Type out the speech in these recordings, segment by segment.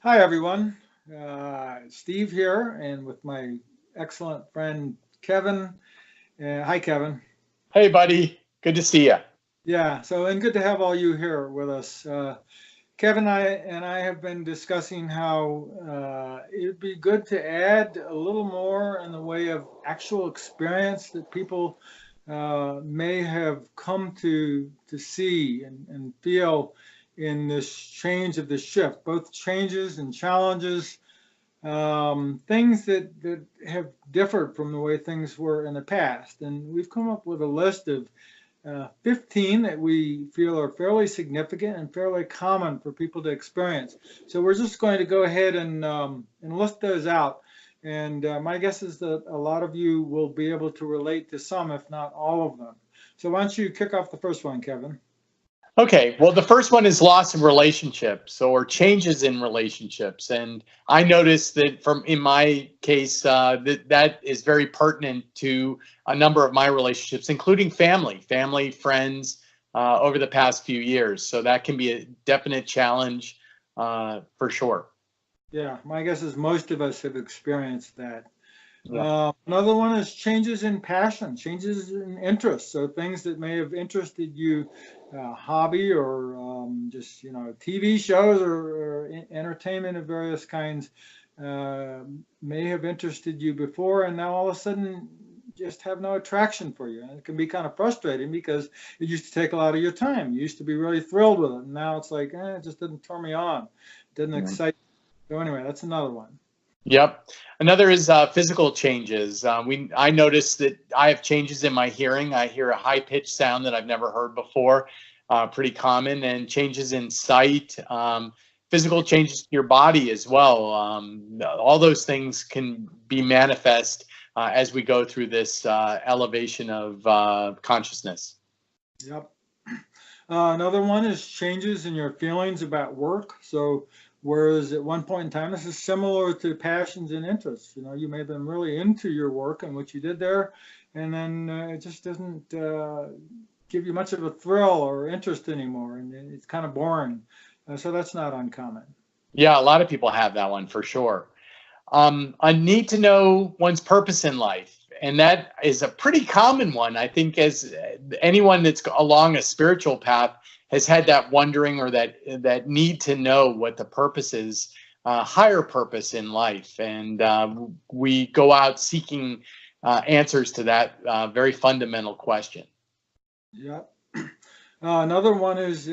Hi, everyone. Steve here, and with my excellent friend Kevin. Hi, Kevin. Hey, buddy. Good to see you. And good to have all you here with us. Kevin and I have been discussing how it'd be good to add a little more in the way of actual experience that people may have come to see and feel in this change of the shift, both changes and challenges, things that have differed from the way things were in the past. And we've come up with a list of 15 that we feel are fairly significant and fairly common for people to experience. So we're just going to go ahead and list those out. And my guess is that a lot of you will be able to relate to some, if not all of them. So why don't you kick off the first one, Kevin? Okay, well, the first one is loss of relationships or changes in relationships, and I noticed that from in my case that is very pertinent to a number of my relationships, including family, friends, over the past few years. So that can be a definite challenge for sure. Yeah, my guess is most of us have experienced that. Yeah. Another one is changes in passion, changes in interest. So things that may have interested you, hobby or just TV shows or entertainment of various kinds, uh, may have interested you before, and now all of a sudden just have no attraction for you. And it can be kind of frustrating because it used to take a lot of your time. You used to be really thrilled with it, and now it's like, it just didn't turn me on, it didn't excite. So anyway, that's another one. Yep. Another is physical changes. I noticed that I have changes in my hearing. I hear a high pitched sound that I've never heard before, pretty common, and changes in sight. Physical changes to your body as well. All those things can be manifest as we go through this elevation of consciousness. Yep. Another one is changes in your feelings about work. So, whereas at one point in time, this is similar to passions and interests. You may have been really into your work and what you did there, and then it just doesn't give you much of a thrill or interest anymore, and it's kind of boring. So that's not uncommon. Yeah, a lot of people have that one for sure. A need to know one's purpose in life. And that is a pretty common one. I think as anyone that's along a spiritual path has had that wondering or that need to know what the purpose is, higher purpose in life. And we go out seeking answers to that very fundamental question. Yep. Another one is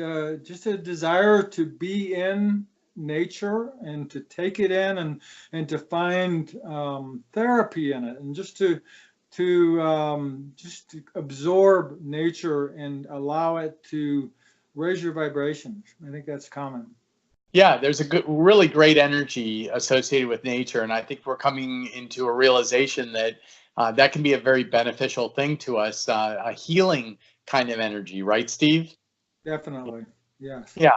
just a desire to be in nature and to take it in and to find therapy in it and just to absorb nature and allow it to raise your vibrations. I think that's common. Yeah, there's a really great energy associated with nature, and I think we're coming into a realization that that can be a very beneficial thing to us, a healing kind of energy, right, Steve? Definitely. Yes. Yeah.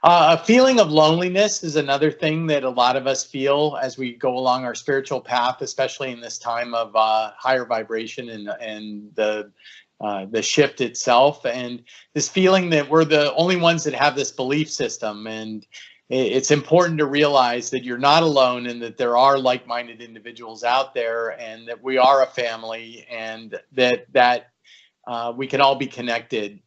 A feeling of loneliness is another thing that a lot of us feel as we go along our spiritual path, especially in this time of higher vibration and the shift itself, and this feeling that we're the only ones that have this belief system. And it's important to realize that you're not alone, and that there are like-minded individuals out there, and that we are a family, and that we can all be connected.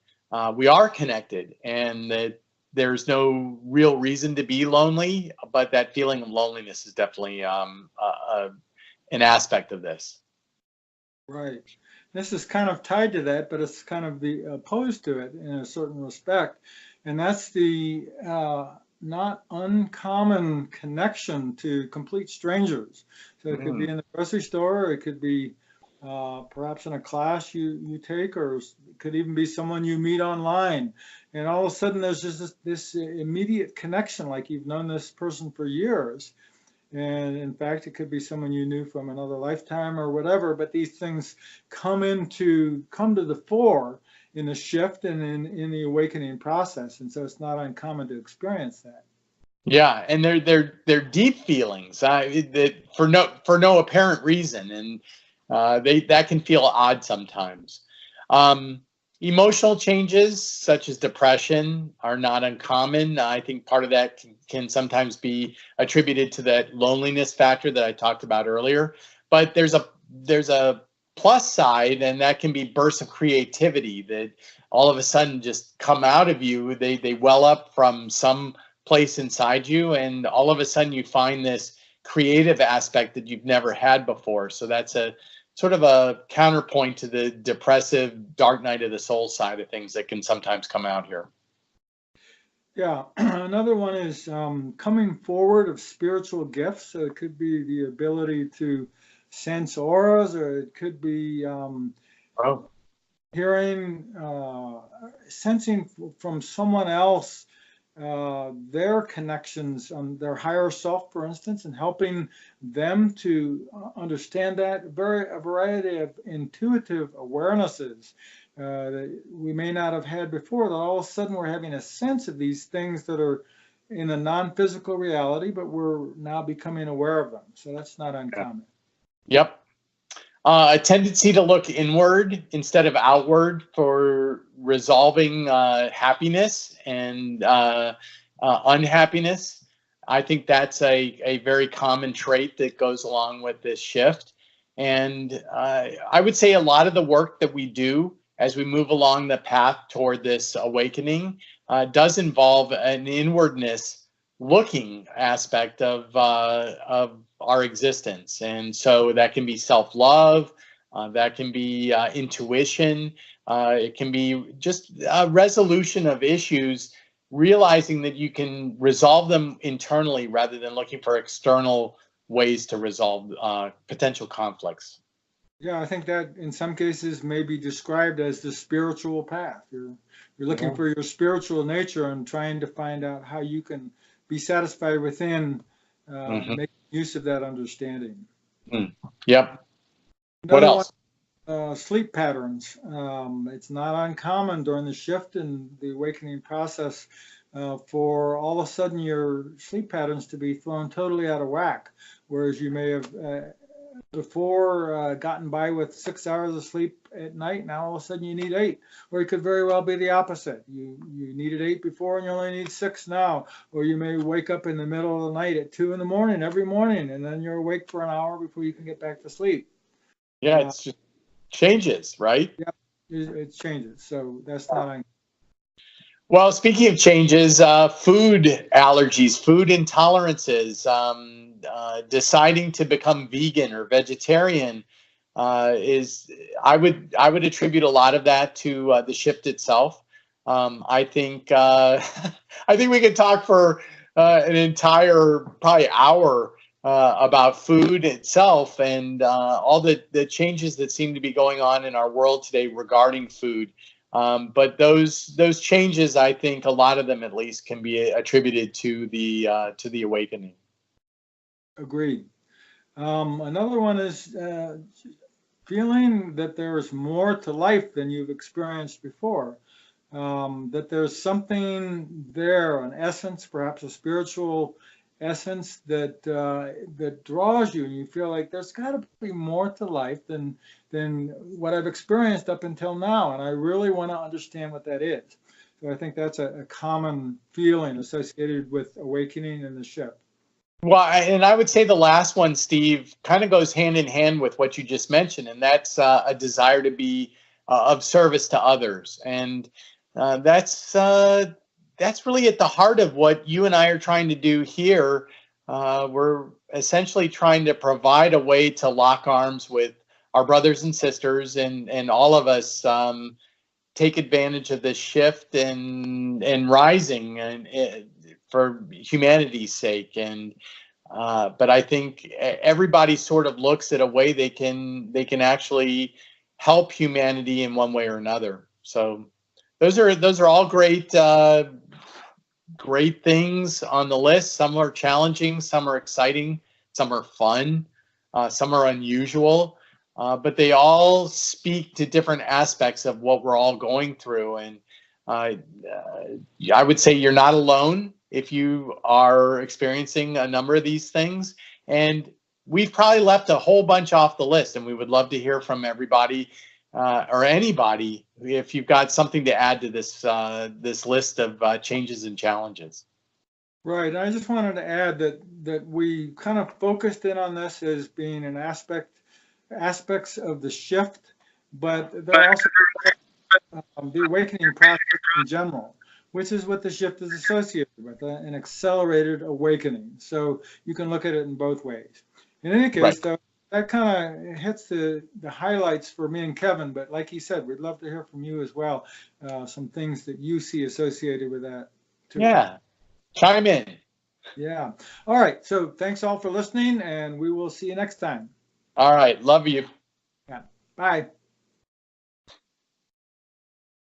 We are connected, and that there's no real reason to be lonely, but that feeling of loneliness is definitely an aspect of this. Right. This is kind of tied to that, but it's kind of the opposed to it in a certain respect. And that's the not uncommon connection to complete strangers. So it could be in the grocery store, or it could be perhaps in a class you take, or it could even be someone you meet online. And all of a sudden, there's just this immediate connection, like you've known this person for years. And in fact, it could be someone you knew from another lifetime or whatever, but these things come to the fore in the shift and in the awakening process. And so it's not uncommon to experience that. Yeah, and they're deep feelings that for no apparent reason, and they that can feel odd sometimes. Emotional changes such as depression are not uncommon. I think part of that can sometimes be attributed to that loneliness factor that I talked about earlier. But there's a plus side, and that can be bursts of creativity that all of a sudden just come out of you. They well up from some place inside you, and all of a sudden you find this creative aspect that you've never had before. So that's a sort of a counterpoint to the depressive dark night of the soul side of things that can sometimes come out here. Yeah, another one is coming forward of spiritual gifts. So it could be the ability to sense auras, or it could be Oh, hearing, sensing from someone else their connections on their higher self, for instance, and helping them to understand that. A variety of intuitive awarenesses that we may not have had before, that all of a sudden we're having a sense of these things that are in a non-physical reality, but we're now becoming aware of them. So that's not uncommon. yep. A tendency to look inward instead of outward for resolving happiness and unhappiness. I think that's a very common trait that goes along with this shift. And I would say a lot of the work that we do as we move along the path toward this awakening does involve an inwardness looking aspect of our existence. And so that can be self-love, that can be intuition, it can be just a resolution of issues, realizing that you can resolve them internally rather than looking for external ways to resolve potential conflicts. Yeah, I think that in some cases may be described as the spiritual path. You're looking for your spiritual nature and trying to find out how you can be satisfied within, making use of that understanding. Yep. What Another else? one, sleep patterns. It's not uncommon during the shift in the awakening process for all of a sudden your sleep patterns to be thrown totally out of whack, whereas you may have before gotten by with 6 hours of sleep at night. Now all of a sudden you need 8, or it could very well be the opposite. You needed 8 before and you only need 6 now, or you may wake up in the middle of the night at 2 in the morning every morning, and then you're awake for an hour before you can get back to sleep. Yeah, it's just changes, right? Yeah, it changes. So that's not. Well, speaking of changes, food allergies, food intolerances, deciding to become vegan or vegetarian is I would attribute a lot of that to the shift itself. I think I think we could talk for an entire probably hour about food itself and all the changes that seem to be going on in our world today regarding food. But those changes, I think a lot of them at least can be attributed to the awakening. Agreed. Another one is feeling that there's more to life than you've experienced before. That there's something there, an essence, perhaps a spiritual essence that draws you, and you feel like there's got to be more to life than what I've experienced up until now, and I really want to understand what that is. So I think that's a common feeling associated with awakening and the shift. Well, and I would say the last one, Steve, kind of goes hand in hand with what you just mentioned, and that's a desire to be of service to others, and that's really at the heart of what you and I are trying to do here. We're essentially trying to provide a way to lock arms with our brothers and sisters, and all of us take advantage of this shift and rising and for humanity's sake. And but I think everybody sort of looks at a way they can actually help humanity in one way or another. So those are all great great things on the list. Some are challenging, some are exciting, some are fun, some are unusual, but they all speak to different aspects of what we're all going through. And I would say you're not alone if you are experiencing a number of these things. And we've probably left a whole bunch off the list, and we would love to hear from everybody or anybody, if you've got something to add to this this list of changes and challenges. Right. I just wanted to add that we kind of focused in on this as being an aspects of the shift, but they're also the awakening process in general, which is what the shift is associated with, an accelerated awakening. So you can look at it in both ways. In any case, Right. though, that kind of hits the highlights for me and Kevin, but like he said, we'd love to hear from you as well, some things that you see associated with that too. Yeah, chime in. Yeah. All right. So thanks all for listening, and we will see you next time. All right, love you. Yeah. Bye.